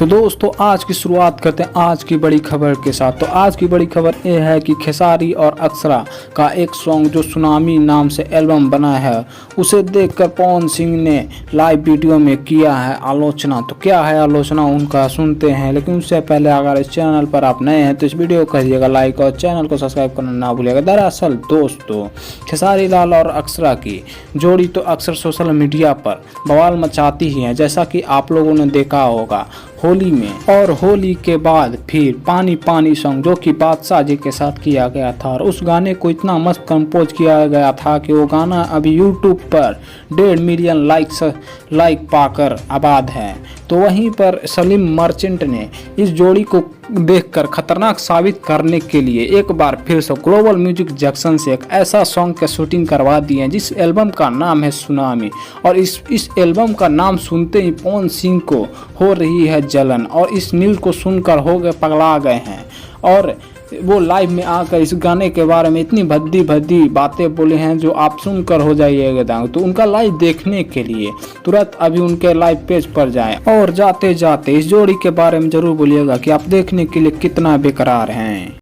तो दोस्तों आज की शुरुआत करते हैं आज की बड़ी खबर के साथ। तो आज की बड़ी खबर ये है कि खेसारी और अक्षरा का एक सॉन्ग जो सुनामी नाम से एल्बम बना है, उसे देखकर पवन सिंह ने लाइव वीडियो में किया है आलोचना। तो क्या है आलोचना उनका, सुनते हैं। लेकिन उससे पहले अगर इस चैनल पर आप नए हैं तो इस वीडियो को करिएगा लाइक और चैनल को सब्सक्राइब करना ना भूलिएगा। दरअसल दोस्तों खेसारी लाल और अक्षरा की जोड़ी तो अक्सर सोशल मीडिया पर बवाल मचाती ही है, जैसा कि आप लोगों ने देखा होगा होली में। और होली के बाद फिर पानी पानी सॉन्ग जो कि बादशाह जी के साथ किया गया था, और उस गाने को इतना मस्त कंपोज किया गया था कि वो गाना अभी यूट्यूब पर 1.5 मिलियन लाइक पाकर आबाद है। तो वहीं पर सलीम मर्चेंट ने इस जोड़ी को देखकर खतरनाक साबित करने के लिए एक बार फिर से ग्लोबल म्यूजिक जंक्शन से एक ऐसा सॉन्ग का शूटिंग करवा दिए हैं जिस एल्बम का नाम है सुनामी। और इस एल्बम का नाम सुनते ही पवन सिंह को हो रही है जलन, और इस न्यूज़ को सुनकर हो गए पगला गए हैं। और वो लाइव में आकर इस गाने के बारे में इतनी भद्दी बातें बोले हैं जो आप सुनकर हो जाइएगा। तो उनका लाइव देखने के लिए तुरंत अभी उनके लाइव पेज पर जाएं, और जाते जाते इस जोड़ी के बारे में जरूर बोलिएगा कि आप देखने के लिए कितना बेकरार हैं।